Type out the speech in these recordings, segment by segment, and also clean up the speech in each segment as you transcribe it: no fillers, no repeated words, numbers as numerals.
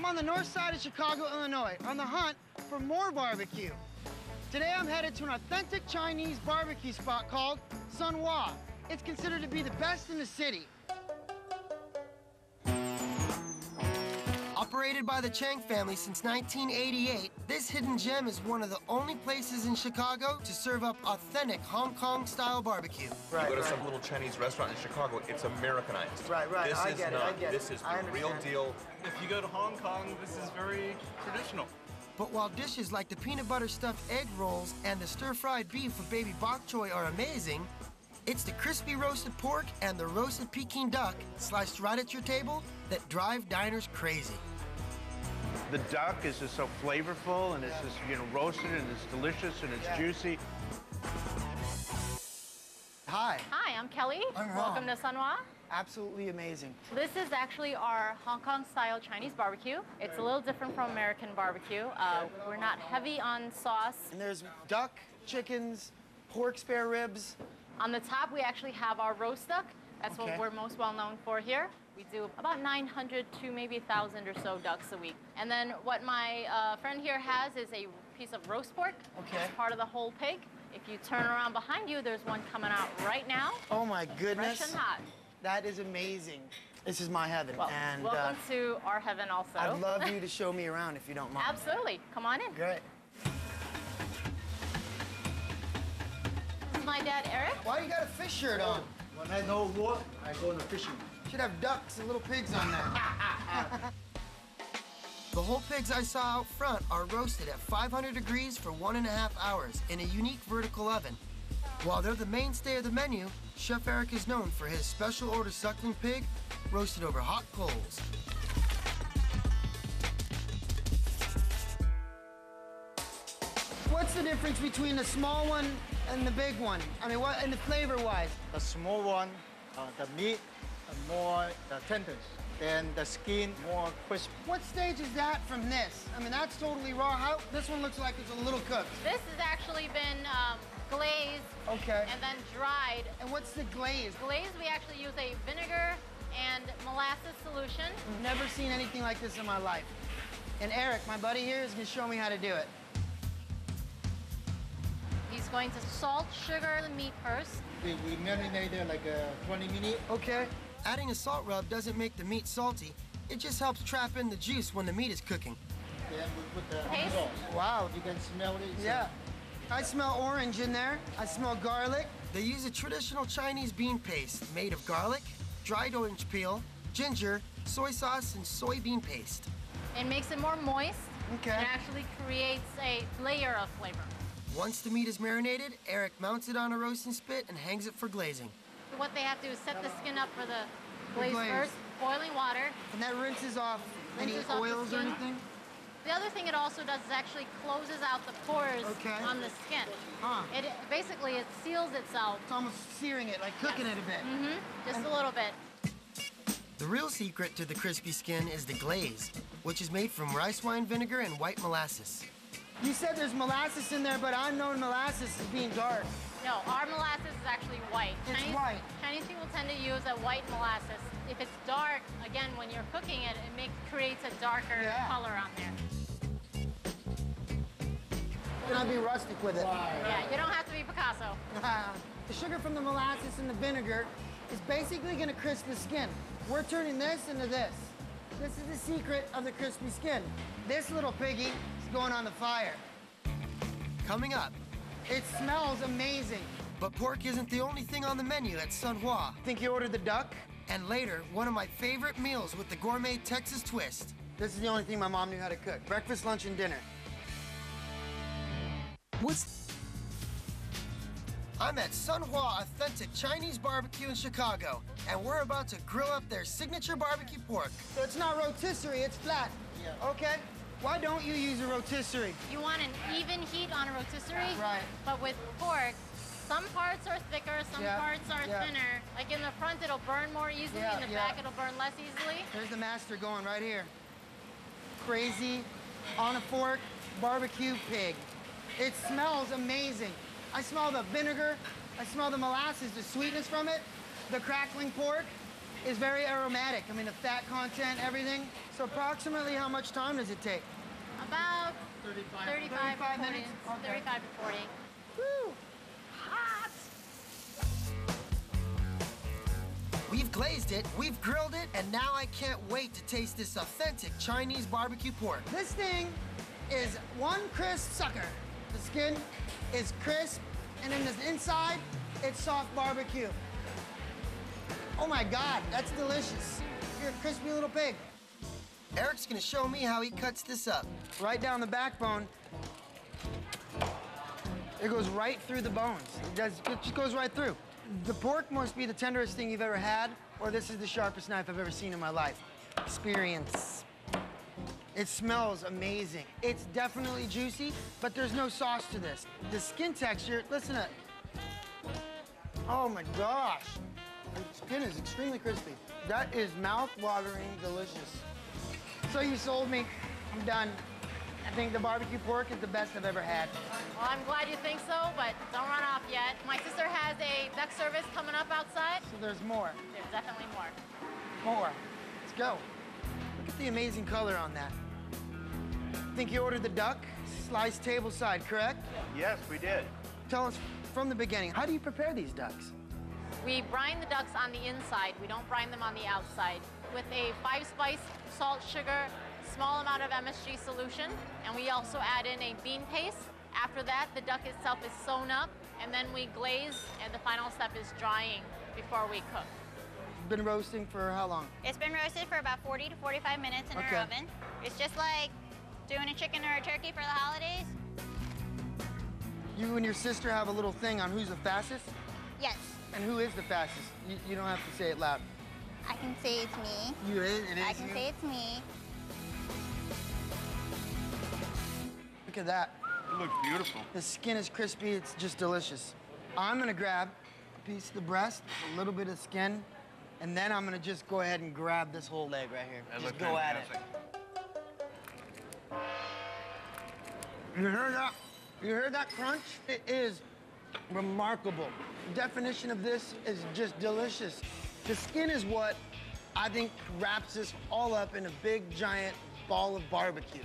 on the north side of Chicago, Illinois, on the hunt for more barbecue. Today I'm headed to an authentic Chinese barbecue spot called Sun Hua. It's considered to be the best in the city. Operated by the Chang family since 1988, this hidden gem is one of the only places in Chicago to serve up authentic Hong Kong-style barbecue. Right, you go to some little Chinese restaurant in Chicago, it's Americanized. Right, right, I get it. This is the real deal. If you go to Hong Kong, this is very traditional. But while dishes like the peanut butter stuffed egg rolls and the stir-fried beef with baby bok choy are amazing, it's the crispy roasted pork and the roasted Peking duck sliced right at your table that drive diners crazy. The duck is just so flavorful, and it's just, you know, roasted, and it's delicious, and it's juicy. Hi. Hi, I'm Kelly. Welcome to Sun Hua. Absolutely amazing. This is actually our Hong Kong-style Chinese barbecue. It's a little different from American barbecue. We're not heavy on sauce. And there's duck, chickens, pork spare ribs. On the top, we actually have our roast duck. That's what we're most well known for here. We do about 900 to maybe 1,000 or so ducks a week. And then what my friend here has is a piece of roast pork. It's part of the whole pig. If you turn around behind you, there's one coming out right now. Oh my goodness. Fresh and hot. That is amazing. This is my heaven. Well, and welcome to our heaven also. I'd love you to show me around if you don't mind. Absolutely. Come on in. Great. This is my dad, Eric. Why you got a fish shirt on? When I know work, I go to fishing. Should have ducks and little pigs on there. The whole pigs I saw out front are roasted at 500 degrees for 1.5 hours in a unique vertical oven. While they're the mainstay of the menu, Chef Eric is known for his special order suckling pig roasted over hot coals. What's the difference between the small one and the big one? I mean, what, and the flavor-wise? The small one, the meat more tender, then the skin more crisp. What stage is that from this? I mean, that's totally raw. How, this one looks like it's a little cooked. This has actually been glazed and then dried. And what's the glaze? Glaze, we actually use a vinegar and molasses solution. Never seen anything like this in my life. And Eric, my buddy here, is gonna show me how to do it. He's going to salt, sugar the meat first. We marinate it like 20 minutes. Okay. Adding a salt rub doesn't make the meat salty. It just helps trap in the juice when the meat is cooking. Then we put the Paste. sauce. Wow. You can smell it. Yeah. I smell orange in there. I smell garlic. They use a traditional Chinese bean paste made of garlic, dried orange peel, ginger, soy sauce, and soybean paste. It makes it more moist. Okay. It actually creates a layer of flavor. Once the meat is marinated, Eric mounts it on a roasting spit and hangs it for glazing. What they have to do is set the skin up for the glaze glaze. first, boiling water. And that rinses off any Rinses off the oils or skin. anything? The other thing it also does is actually closes out the pores on the skin. Huh. Basically, it seals itself. It's almost searing it, like cooking it a bit. Just a little bit. The real secret to the crispy skin is the glaze, which is made from rice wine vinegar and white molasses. You said there's molasses in there, but I'm known molasses as being dark. No, our molasses is actually white. It's white. Chinese people tend to use a white molasses. If it's dark, again, when you're cooking it, creates a darker color on there. And I'll be rustic with it. Yeah, you don't have to be Picasso. The sugar from the molasses and the vinegar is basically gonna crisp the skin. We're turning this into this. This is the secret of the crispy skin. This little piggy is going on the fire. Coming up, it smells amazing. But pork isn't the only thing on the menu at Sun Hua. Think you ordered the duck? And later, one of my favorite meals with the gourmet Texas twist. This is the only thing my mom knew how to cook. Breakfast, lunch, and dinner. I'm at Sun Hua Authentic Chinese Barbecue in Chicago, and we're about to grill up their signature barbecue pork. So it's not rotisserie, it's flat. Yeah. Okay. Why don't you use a rotisserie? You want an even heat on a rotisserie. Right. But with pork, some parts are thicker, some parts are thinner. Like in the front, it'll burn more easily. In the back, it'll burn less easily. There's the master going right here. Crazy, on a fork, barbecue pig. It smells amazing. I smell the vinegar, I smell the molasses, the sweetness from it, the crackling pork. is very aromatic. I mean, the fat content, everything. So approximately how much time does it take? About 35. 35 minutes? Okay. 35 to 40. Woo! Hot! We've glazed it, we've grilled it, and now I can't wait to taste this authentic Chinese barbecue pork. This thing is one crisp sucker. The skin is crisp, and then the inside, it's soft barbecue. Oh my God, that's delicious. You're a crispy little pig. Eric's gonna show me how he cuts this up. Right down the backbone. It goes right through the bones. It just goes right through. The pork must be the tenderest thing you've ever had, or this is the sharpest knife I've ever seen in my life. Experience. It smells amazing. It's definitely juicy, but there's no sauce to this. The skin texture, listen to it. Oh my gosh. The skin is extremely crispy. That is mouth-watering delicious. So you sold me. I'm done. I think the barbecue pork is the best I've ever had. Well, I'm glad you think so, but don't run off yet. My sister has a duck service coming up outside. So there's more. There's definitely more. More. Let's go. Look at the amazing color on that. I think you ordered the duck sliced table side, correct? Yes, we did. Tell us from the beginning, how do you prepare these ducks? We brine the ducks on the inside. We don't brine them on the outside. With a 5-spice, salt, sugar, small amount of MSG solution, and we also add in a bean paste. After that, the duck itself is sewn up, and then we glaze, and the final step is drying before we cook. Been roasting for how long? It's been roasted for about 40 to 45 minutes in Okay. our oven. It's just like doing a chicken or a turkey for the holidays. You and your sister have a little thing on who's the fastest? Yes, And who is the fastest? You don't have to say it loud. I can say it's me. You is? It is I can you? say it's me. Look at that. It looks beautiful. The skin is crispy. It's just delicious. I'm gonna grab a piece of the breast, a little bit of skin, and then I'm gonna just go ahead and grab this whole leg right here. That Just looks go fantastic. at it. You heard that? You heard that crunch? It is remarkable. The definition of this is just delicious. The skin is what I think wraps this all up in a big, giant ball of barbecue.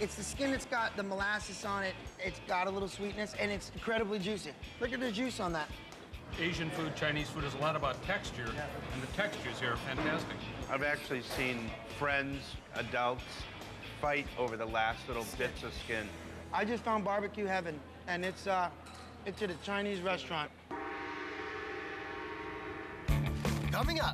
It's the skin that's got the molasses on it, it's got a little sweetness, and it's incredibly juicy. Look at the juice on that. Asian food, Chinese food is a lot about texture, and the textures here are fantastic. I've actually seen friends, adults, fight over the last little bits of skin. I just found barbecue heaven, and it's at a Chinese restaurant. Coming up,